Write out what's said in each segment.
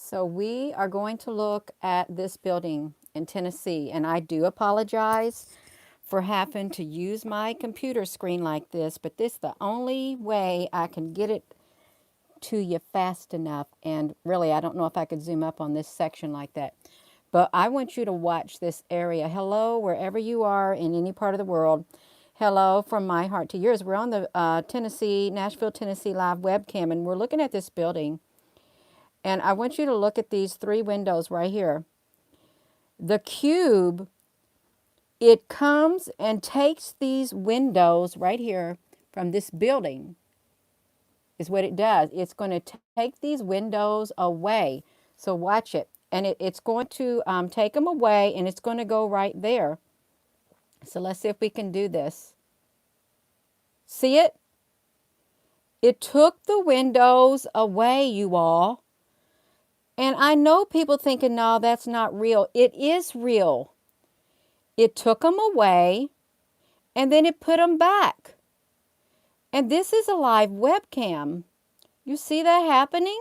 So we are going to look at this building in Tennessee, and I do apologize for having to use my computer screen like this, but this is the only way I can get it to you fast enough. And really, I don't know if I could zoom up on this section like that. But I want you to watch this area. Hello, wherever you are in any part of the world. Hello from my heart to yours. We're on the Nashville, Tennessee live webcam, and we're looking at this building. And I want you to look at these three windows right here. The cube, it comes and takes these windows right here from this building, is what it does. It's going to take these windows away. So watch it. And it's going to take them away, and it's going to go right there. So let's see if we can do this. See it? It took the windows away, you all. And I know people thinking, no, that's not real. It is real. It took them away, and then it put them back. And this is a live webcam. You see that happening?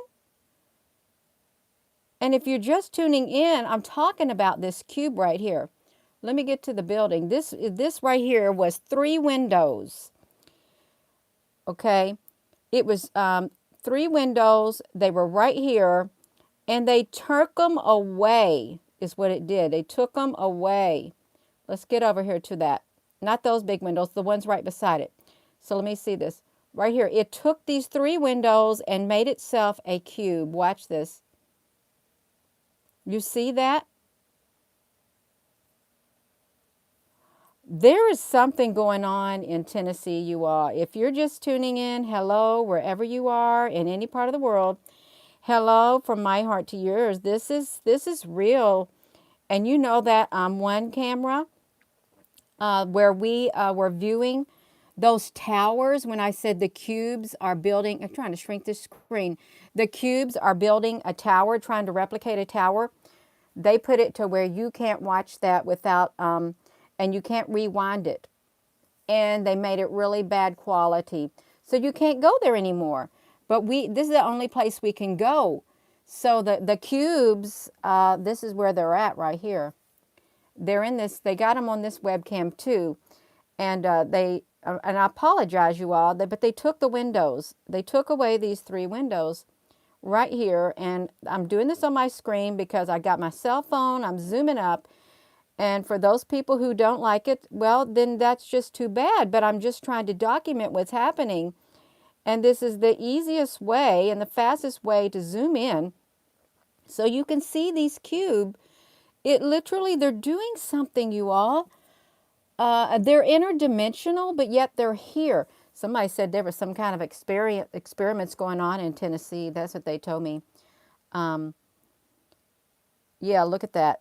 And if you're just tuning in, I'm talking about this cube right here. Let me get to the building. This right here was three windows. Okay? It was three windows. They were right here. And they took them away, is what it did. They took them away. Let's get over here to that. Not those big windows, the ones right beside it. So let me see this. Right here, it took these three windows and made itself a cube. Watch this. You see that? There is something going on in Tennessee, you all. If you're just tuning in, hello, wherever you are in any part of the world. Hello from my heart to yours. This is real. And you know that on one camera where we were viewing those towers, when I said the cubes are building, I'm trying to shrink this screen. The cubes are building a tower, trying to replicate a tower. They put it to where you can't watch that without, and you can't rewind it. And they made it really bad quality. So you can't go there anymore. But this is the only place we can go. So the cubes, this is where they're at right here. They're in this, they got them on this webcam too. And and I apologize you all, but they took the windows. They took away these three windows right here. And I'm doing this on my screen because I got my cell phone, I'm zooming up. And for those people who don't like it, well, then that's just too bad. But I'm just trying to document what's happening. And this is the easiest way and the fastest way to zoom in so you can see these cubes. It literally, they're doing something, you all. They're interdimensional, but yet they're here. Somebody said there was some kind of experiments going on in Tennessee. That's what they told me. Yeah, look at that.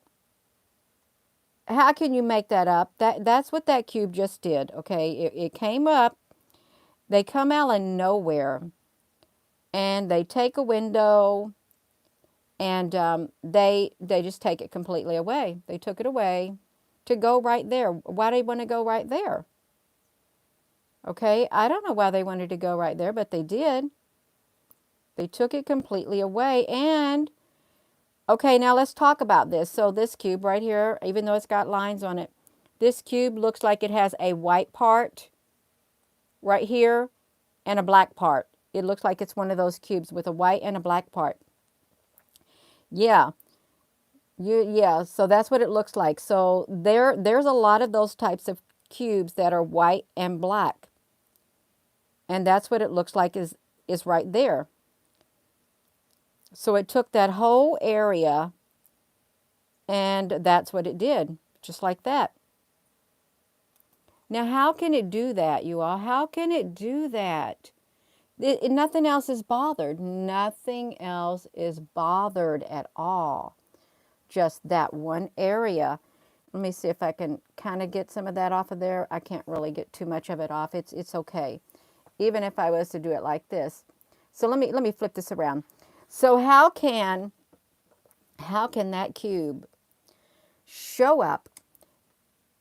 How can you make that up? That's what that cube just did, okay? It came up. They come out of nowhere, and they take a window, and they just take it completely away. They took it away to go right there. Why do they want to go right there? Okay, I don't know why they wanted to go right there, but they did. They took it completely away. And okay, now let's talk about this. So this cube right here, even though it's got lines on it, this cube looks like it has a white part right here and a black part. It looks like it's one of those cubes with a white and a black part. Yeah. Yeah, so that's what it looks like. So there's a lot of those types of cubes that are white and black. And that's what it looks like is right there. So it took that whole area, and that's what it did, just like that. Now, how can it do that, you all? How can it do that? Nothing else is bothered. Nothing else is bothered at all. Just that one area. Let me see if I can kind of get some of that off of there. I can't really get too much of it off. It's okay. Even if I was to do it like this. So let me flip this around. So how can that cube show up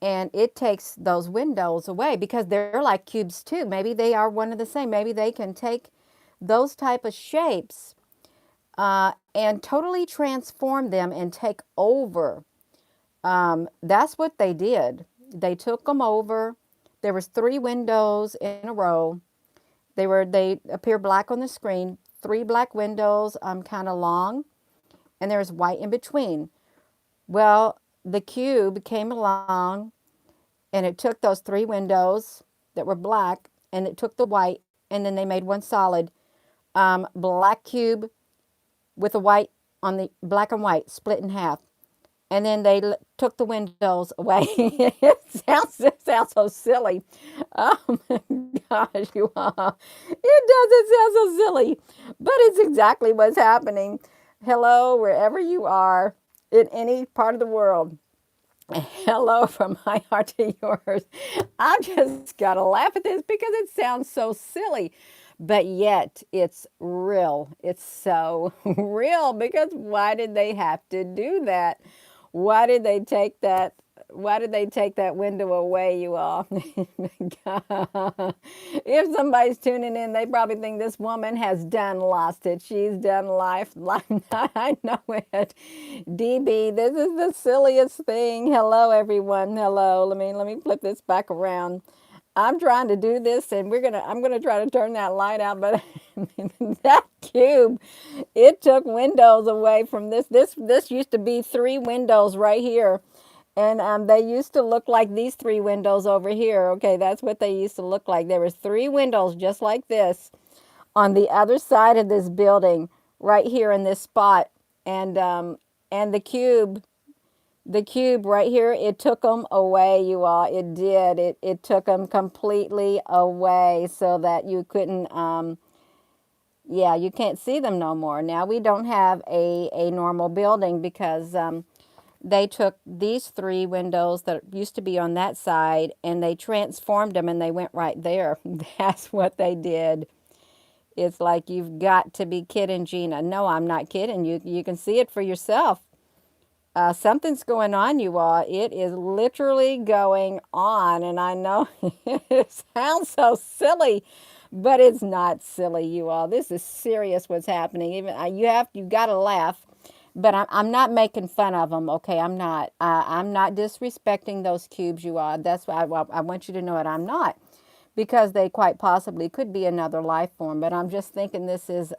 and it takes those windows away, because they're like cubes too. Maybe they are one of the same. Maybe they can take those type of shapes and totally transform them and take over. That's what they did. They took them over. There was three windows in a row. They appear black on the screen. Three black windows, kind of long, and there's white in between. Well, the cube came along and it took those three windows that were black and it took the white and then they made one solid black cube with the white on the black and white split in half. And then they took the windows away. It sounds so silly. Oh my gosh, you all. It does. It sounds so silly. But it's exactly what's happening. Hello, wherever you are in any part of the world. Hello from my heart to yours. I've just got to laugh at this because it sounds so silly. But yet it's real. It's so real because why did they have to do that? Why did they take that? Why did they take that window away, you all? If somebody's tuning in, they probably think this woman has done lost it. She's done life. I know it. DB, this is the silliest thing. Hello, everyone. Hello. Let me flip this back around. I'm trying to do this and I'm gonna try to turn that light out, but that cube, it took windows away from this used to be three windows right here. And they used to look like these three windows over here. Okay, that's what they used to look like. There was three windows just like this on the other side of this building, right here in this spot. And the cube right here, it took them away, you all. It did. It took them completely away so that you couldn't, yeah, you can't see them no more. Now we don't have a normal building because they took these three windows that used to be on that side and they transformed them and they went right there. That's what they did. It's like, you've got to be kidding, Gina. No, I'm not kidding. You can see it for yourself. Something's going on, you all. It is literally going on. And I know it sounds so silly, but it's not silly, you all. This is serious what's happening. Even you've got to laugh. But I'm not making fun of them, okay? I'm not. I'm not disrespecting those cubes, you all. That's why I want you to know it. I'm not, because they quite possibly could be another life form. But I'm just thinking this is,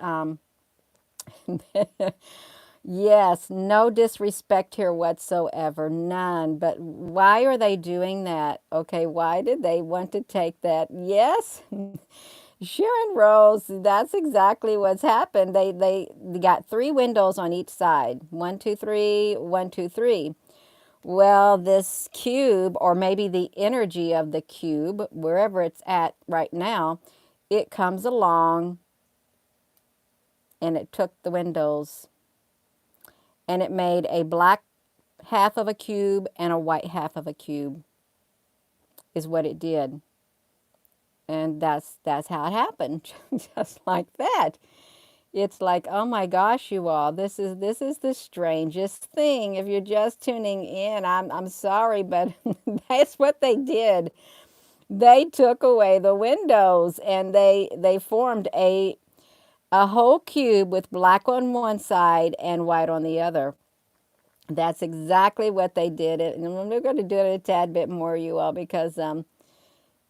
yes, no disrespect here whatsoever, none. But why are they doing that? Okay, why did they want to take that? Yes. Sharon Rose, that's exactly what's happened. They got three windows on each side. One, two, three, one, two, three. Well, this cube, or maybe the energy of the cube, wherever it's at right now, it comes along and it took the windows and it made a black half of a cube and a white half of a cube, is what it did. And that's how it happened. Just like that. It's like, oh my gosh, you all, this is the strangest thing. If you're just tuning in, I'm sorry, but that's what they did. They took away the windows and they formed a whole cube with black on one side and white on the other. That's exactly what they did. And I'm going to do it a tad bit more, you all, because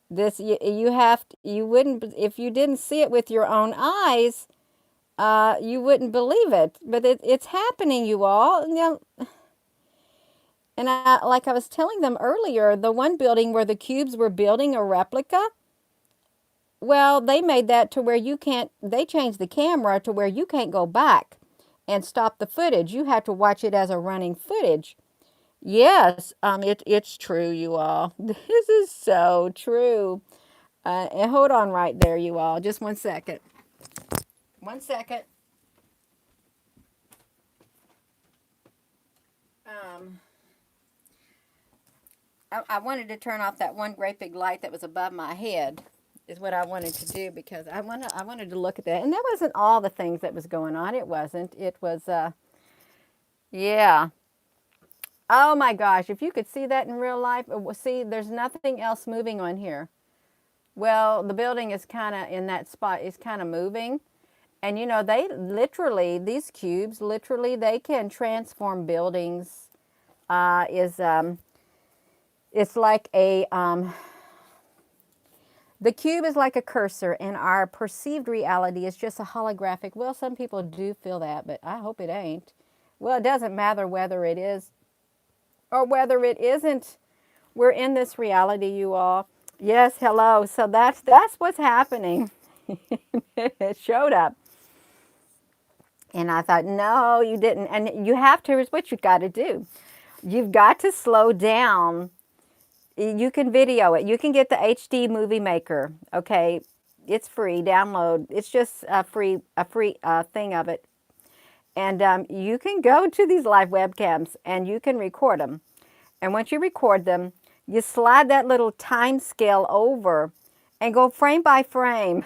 this you wouldn't, if you didn't see it with your own eyes, you wouldn't believe it. But it's happening, you all. You know, and like I was telling them earlier, the one building where the cubes were building a replica, well, they made that to where you can't, they changed the camera to where you can't go back and stop the footage. You have to watch it as a running footage. Yes, it's true, you all. This is so true. And hold on right there, you all. Just 1 second. 1 second. Um, I wanted to turn off that one great big light that was above my head, is what I wanted to do, because I wanted to look at that. And that wasn't all the things that was going on. It wasn't. It was, yeah. Oh my gosh, if you could see that in real life, see, there's nothing else moving on here. Well, the building is kind of in that spot, is kind of moving. And you know, they literally, these cubes, literally, they can transform buildings. Is It's like the cube is like a cursor, and our perceived reality is just a holographic. Well, some people do feel that, but I hope it ain't. Well, it doesn't matter whether it is or whether it isn't. We're in this reality, you all. Yes, hello. So that's what's happening. It showed up. And I thought, no, you didn't. And you have to, here's what you got to do. You've got to slow down. You can video it. You can get the HD movie maker. Okay. It's free. Download. It's just a free thing of it. And you can go to these live webcams and you can record them. And once you record them, you slide that little time scale over and go frame by frame.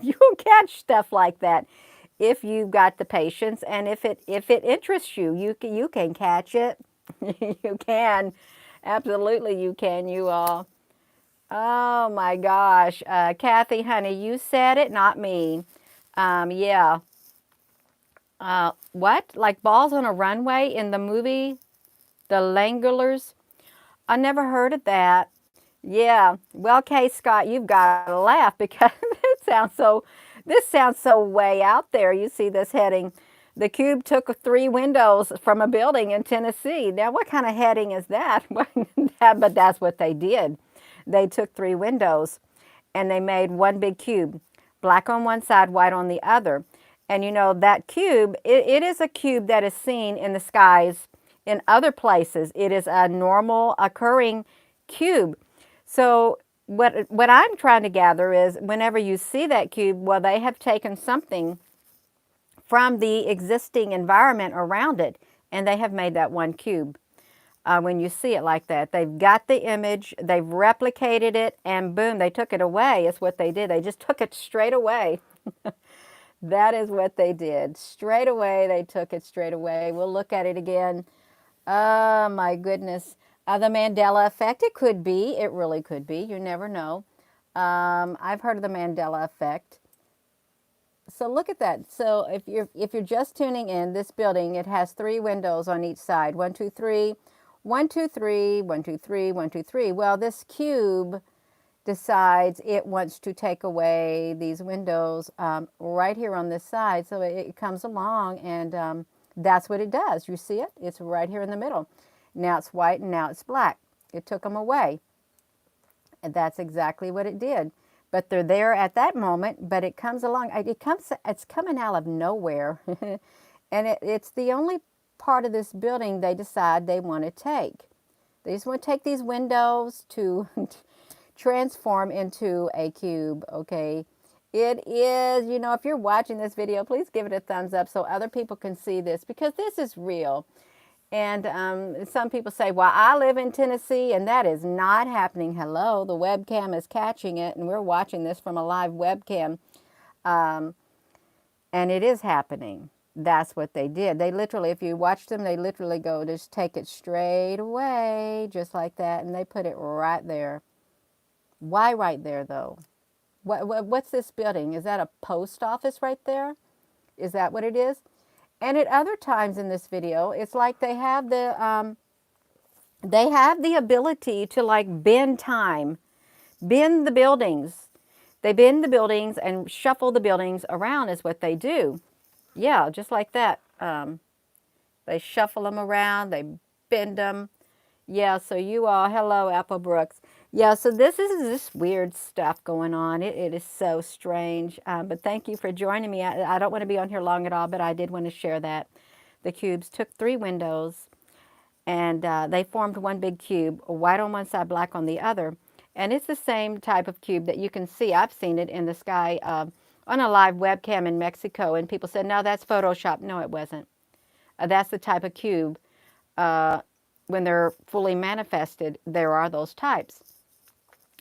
You'll catch stuff like that if you've got the patience and if it interests you. You can catch it. You can. Absolutely you can, you all. Oh my gosh. Kathy, honey, you said it, not me. Yeah. What? Like balls on a runway in the movie The Langlers? I never heard of that. Yeah. Well, Kay Scott, you've got to laugh because this sounds so way out there. You see this heading. The cube took 3 windows from a building in Tennessee. Now, what kind of heading is that? But that's what they did. They took 3 windows and they made one big cube, black on one side, white on the other. And you know, that cube, it is a cube that is seen in the skies in other places. It is a normal occurring cube. So what I'm trying to gather is whenever you see that cube, well, they have taken something from the existing environment around it, and they have made that one cube. When you see it like that, they've got the image, they've replicated it, and boom, they took it away. Is what they did. They just took it straight away. That is what they did. Straight away, they took it straight away. We'll look at it again. Oh my goodness. The Mandela effect, it could be. It really could be. You never know. I've heard of the Mandela effect. So look at that. So if you're just tuning in, this building, it has 3 windows on each side. 1, 2, 3, 1, 2, 3, 1, 2, 3, 1, 2, 3. Well, this cube decides it wants to take away these windows right here on this side. So it comes along and that's what it does. You see it? It's right here in the middle. Now it's white and now it's black. It took them away. And that's exactly what it did. But they're there at that moment, but it comes along. It's coming out of nowhere. And it's the only part of this building they decide they want to take. They just want to take these windows to transform into a cube, okay? It is, you know, if you're watching this video, please give it a thumbs up so other people can see this because this is real. And some people say, well, I live in Tennessee and that is not happening. Hello, the webcam is catching it and we're watching this from a live webcam. And it is happening. That's what they did. They literally, if you watch them, they literally go, just take it straight away, just like that. And they put it right there. Why right there, though? What's this building? Is that a post office right there? Is that what it is? And at other times in this video, it's like they have the ability to like bend time, bend the buildings. They bend the buildings and shuffle the buildings around is what they do. Yeah, just like that. They shuffle them around, they bend them. Yeah, so you all, hello, Apple Brooks. Yeah, so this is just weird stuff going on. It is so strange. But thank you for joining me. I don't want to be on here long at all, but I did want to share that. The cubes took 3 windows and they formed one big cube, white on one side, black on the other. And it's the same type of cube that you can see. I've seen it in the sky on a live webcam in Mexico. And people said, no, that's Photoshop. No, it wasn't. That's the type of cube. When they're fully manifested, there are those types.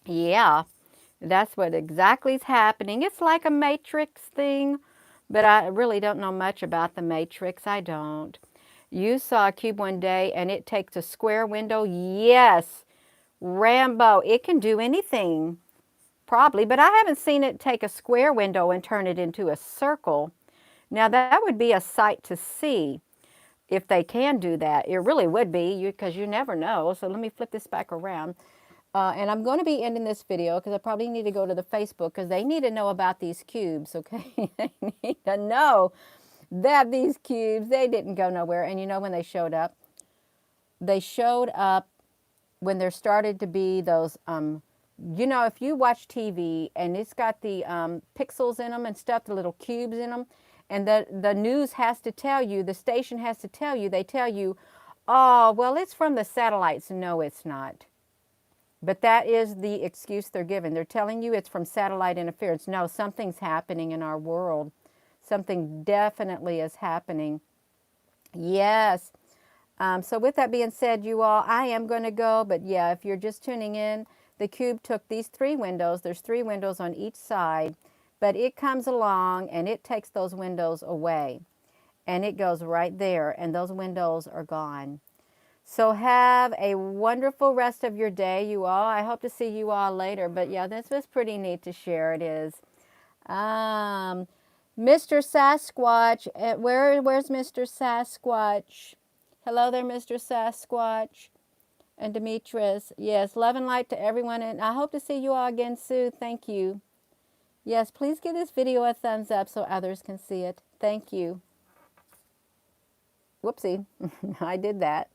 Yeah, that's what exactly is happening. It's like a matrix thing, but I really don't know much about the matrix. I don't. You saw a cube one day and it takes a square window. Yes, Rambo. It can do anything, probably, but I haven't seen it take a square window and turn it into a circle. Now that would be a sight to see if they can do that. It really would be, because you never know. So let me flip this back around. And I'm going to be ending this video because I probably need to go to the Facebook because they need to know about these cubes, okay? They need to know that these cubes, they didn't go nowhere. And you know when they showed up? They showed up when there started to be those, you know, if you watch TV and it's got the pixels in them and stuff, the little cubes in them, and the news has to tell you, the station has to tell you, they tell you, oh, well, it's from the satellites. No, it's not. But that is the excuse they're giving. They're telling you it's from satellite interference. No, something's happening in our world. Something definitely is happening. Yes. So with that being said, you all, I am going to go. But yeah, if you're just tuning in, the cube took these 3 windows. There's 3 windows on each side. But it comes along and it takes those windows away. And it goes right there. And those windows are gone. So have a wonderful rest of your day, you all. I hope to see you all later. But yeah, this was pretty neat to share. It is. Um, Mr. Sasquatch, where's Mr. Sasquatch? Hello there, Mr. Sasquatch. And Demetrius. Yes, love and light to everyone. And I hope to see you all again soon. Thank you. Yes, please give this video a thumbs up so others can see it. Thank you. Whoopsie. I did that.